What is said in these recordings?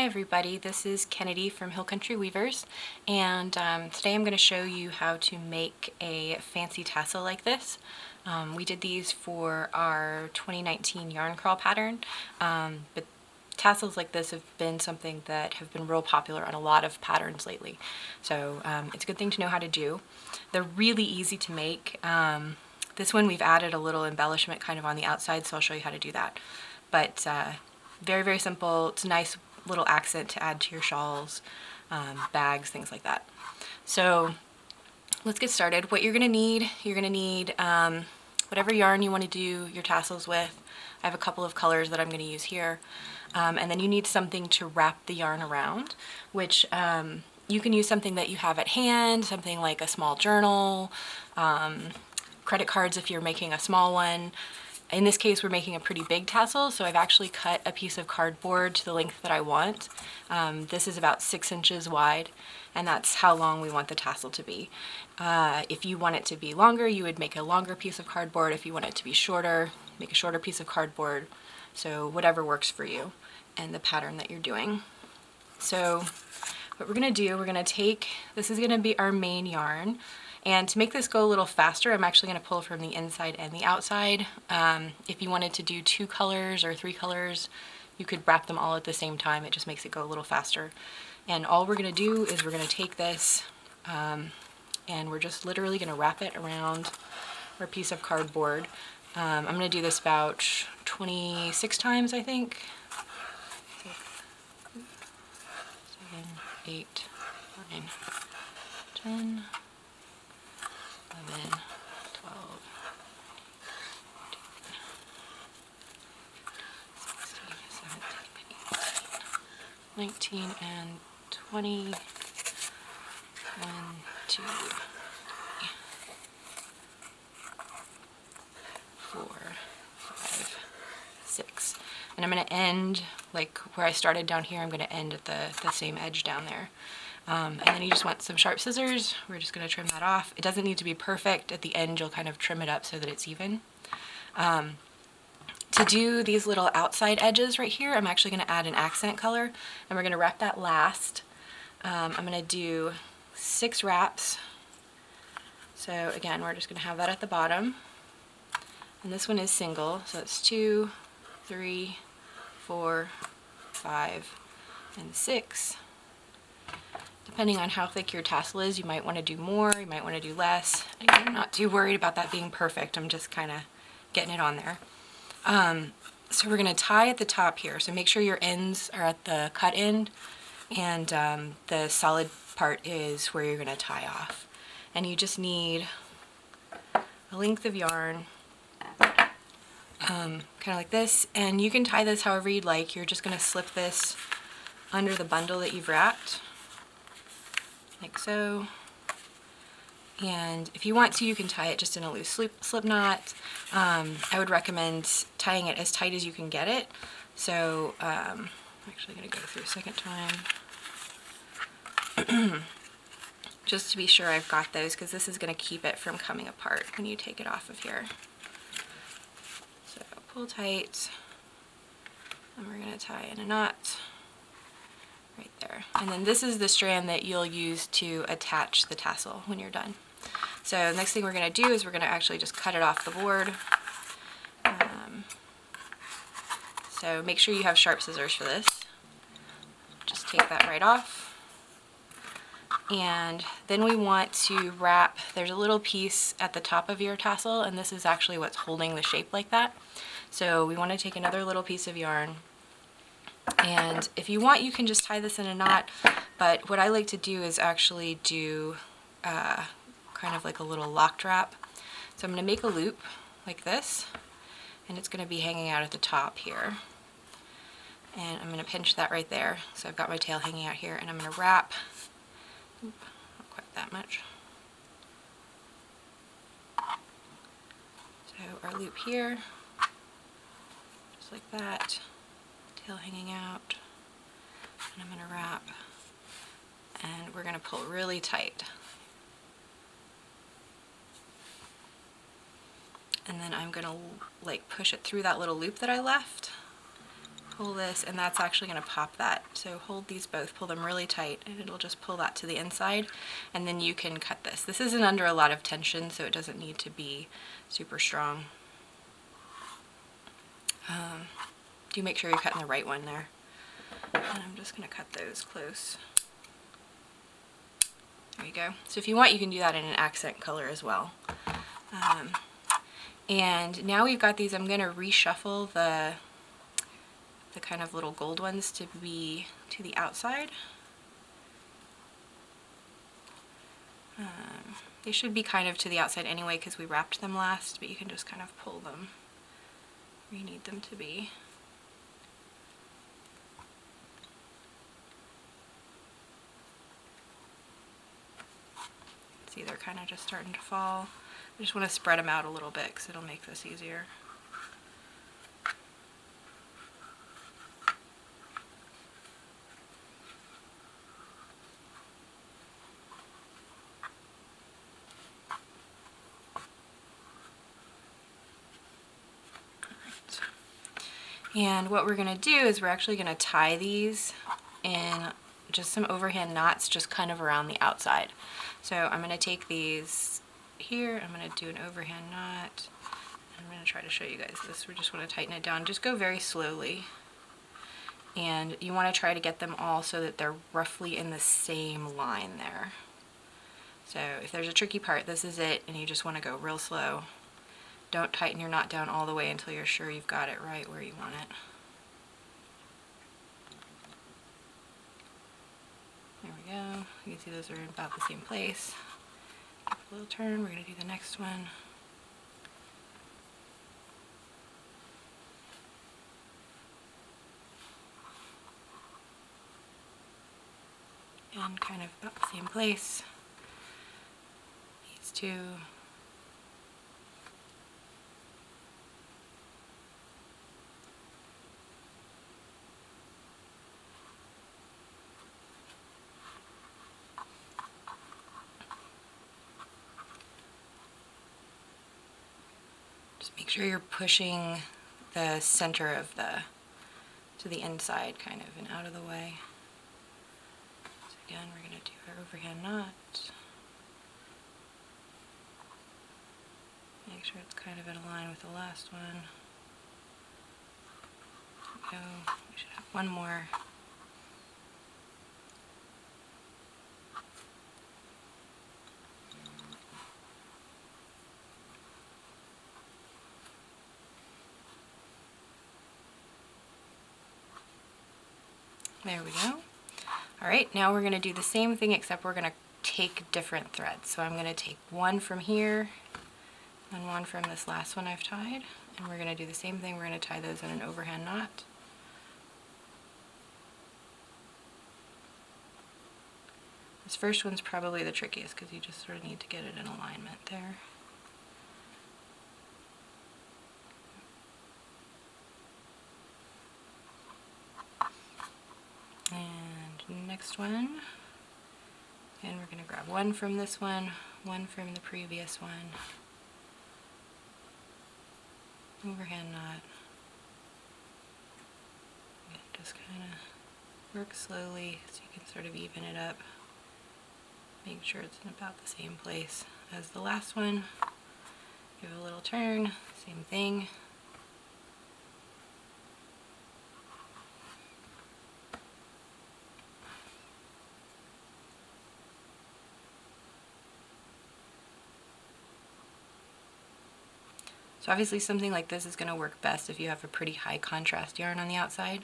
Hi everybody, this is Kennedy from Hill Country Weavers, and today I'm going to show you how to make a fancy tassel like this. We did these for our 2019 yarn crawl pattern, but tassels like this have been something that have been real popular on a lot of patterns lately, so it's a good thing to know how to do. They're really easy to make. This one we've added a little embellishment kind of on the outside, so I'll show you how to do that. But very, very simple. It's a nice little accent to add to your shawls, bags, things like that. So let's get started. What you're going to need whatever yarn you want to do your tassels with. I have a couple of colors that I'm going to use here. And then you need something to wrap the yarn around, which you can use something that you have at hand, something like a small journal, credit cards if you're making a small one. In this case, we're making a pretty big tassel, so I've actually cut a piece of cardboard to the length that I want. This is about 6 inches wide, and that's how long we want the tassel to be. If you want it to be longer, you would make a longer piece of cardboard. If you want it to be shorter, make a shorter piece of cardboard. So whatever works for you and the pattern that you're doing. So what we're going to do, we're going to take, this is going to be our main yarn. And to make this go a little faster, I'm actually going to pull from the inside and the outside. If you wanted to do 2 colors or 3 colors, you could wrap them all at the same time. It just makes it go a little faster. And all we're going to do is we're going to take this and we're just literally going to wrap it around our piece of cardboard. I'm going to do this about 26 times, I think. 7, 8, 9, 10. 11, 12, 16, 17, 18, 19, and 20. 1, 2, 3, 4, 5, 6. And I'm going to end, like where I started down here, I'm going to end at the same edge down there. And then you just want some sharp scissors. We're just going to trim that off. It doesn't need to be perfect. At the end, you'll kind of trim it up so that it's even. To do these little outside edges right here, I'm actually going to add an accent color, and we're going to wrap that last. I'm going to do 6 wraps. So again, we're just going to have that at the bottom. And this one is single, so it's 2, 3, 4, 5, and 6. Depending on how thick your tassel is, you might want to do more, you might want to do less. I'm not too worried about that being perfect. I'm just kind of getting it on there. So we're going to tie at the top here. So make sure your ends are at the cut end, and the solid part is where you're going to tie off. And you just need a length of yarn, kind of like this. And you can tie this however you'd like. You're just going to slip this under the bundle that you've wrapped, like so. And if you want to, you can tie it just in a loose slip knot. I would recommend tying it as tight as you can get it. So I'm actually going to go through a second time just to be sure I've got those, because this is going to keep it from coming apart when you take it off of here. So pull tight, and we're going to tie in a knot right there. And then this is the strand that you'll use to attach the tassel when you're done. So the next thing we're going to do is we're going to actually just cut it off the board. So make sure you have sharp scissors for this. Just take that right off. And then we want to wrap, there's a little piece at the top of your tassel, and this is actually what's holding the shape like that. So we want to take another little piece of yarn, and if you want, you can just tie this in a knot, but what I like to do is actually do kind of like a little lock wrap. So I'm going to make a loop like this, and it's going to be hanging out at the top here. And I'm going to pinch that right there. So I've got my tail hanging out here, and I'm going to wrap, not quite that much. So our loop here, just like that. Tail hanging out, and I'm going to wrap, and we're going to pull really tight. And then I'm going to like push it through that little loop that I left, pull this, and that's actually going to pop that. So hold these both, pull them really tight, and it'll just pull that to the inside, and then you can cut this. This isn't under a lot of tension, so it doesn't need to be super strong. Do make sure you're cutting the right one there. And I'm just going to cut those close. There you go. So if you want, you can do that in an accent color as well. And now we've got these, I'm going to reshuffle the kind of little gold ones to be to the outside. They should be kind of to the outside anyway because we wrapped them last, but you can just kind of pull them where you need them to be. See, they're kind of just starting to fall. I just want to spread them out a little bit because it'll make this easier. And what we're going to do is we're actually going to tie these in just some overhand knots just kind of around the outside. So I'm going to take these here, I'm going to do an overhand knot. I'm going to try to show you guys this. We just want to tighten it down. Just go very slowly. And you want to try to get them all so that they're roughly in the same line there. So if there's a tricky part, this is it, and you just want to go real slow. Don't tighten your knot down all the way until you're sure you've got it right where you want it. There we go. You can see those are in about the same place. Give it a little turn. We're going to do the next one. And kind of about the same place. These two. Just make sure you're pushing the center of to the inside kind of and out of the way. So again, we're going to do our overhand knot. Make sure it's kind of in line with the last one. There we go. We should have one more. There we go. Alright, now we're going to do the same thing except we're going to take different threads. So I'm going to take one from here and one from this last one I've tied, and we're going to do the same thing. We're going to tie those in an overhand knot. This first one's probably the trickiest because you just sort of need to get it in alignment there. And next one, and we're going to grab one from this one from the previous one, overhand knot, and just kind of work slowly so you can sort of even it up, make sure it's in about the same place as the last one, give it a little turn, same thing. So obviously something like this is going to work best if you have a pretty high contrast yarn on the outside.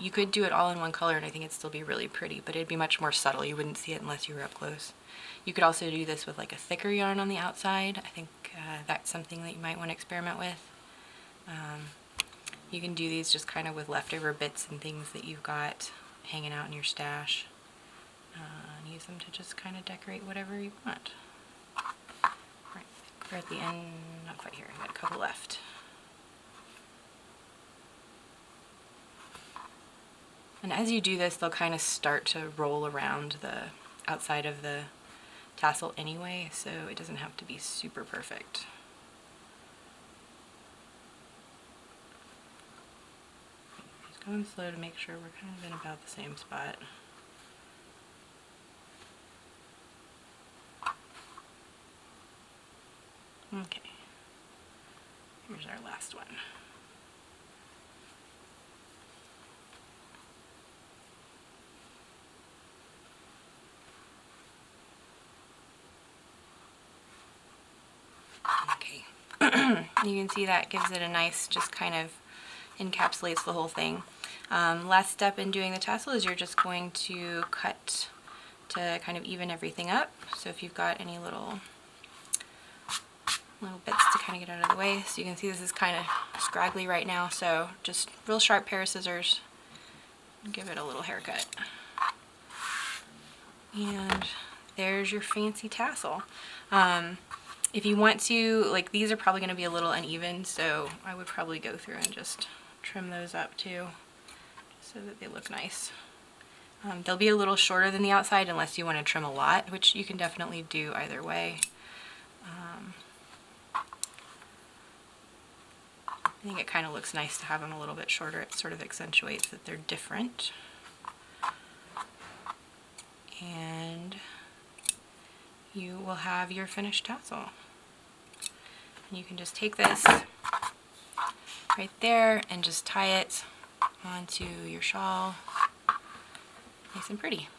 You could do it all in one color and I think it'd still be really pretty, but it'd be much more subtle. You wouldn't see it unless you were up close. You could also do this with like a thicker yarn on the outside. I think that's something that you might want to experiment with. You can do these just kind of with leftover bits and things that you've got hanging out in your stash. And use them to just kind of decorate whatever you want. We're at the end, not quite here, I've got a couple left. And as you do this, they'll kind of start to roll around the outside of the tassel anyway, so it doesn't have to be super perfect. going slow to make sure we're kind of in about the same spot. Okay, here's our last one. Okay, you can see that gives it a nice, just kind of encapsulates the whole thing. Last step in doing the tassel is you're just going to cut to kind of even everything up. So if you've got any little bits to kind of get out of the way. So you can see this is kind of scraggly right now, so just real sharp pair of scissors, give it a little haircut. And there's your fancy tassel. If you want to, like, these are probably going to be a little uneven, so I would probably go through and just trim those up too, so that they look nice. They'll be a little shorter than the outside unless you want to trim a lot, which you can definitely do either way. I think it kind of looks nice to have them a little bit shorter. It sort of accentuates that they're different. And you will have your finished tassel. And you can just take this right there and just tie it onto your shawl. Nice and pretty.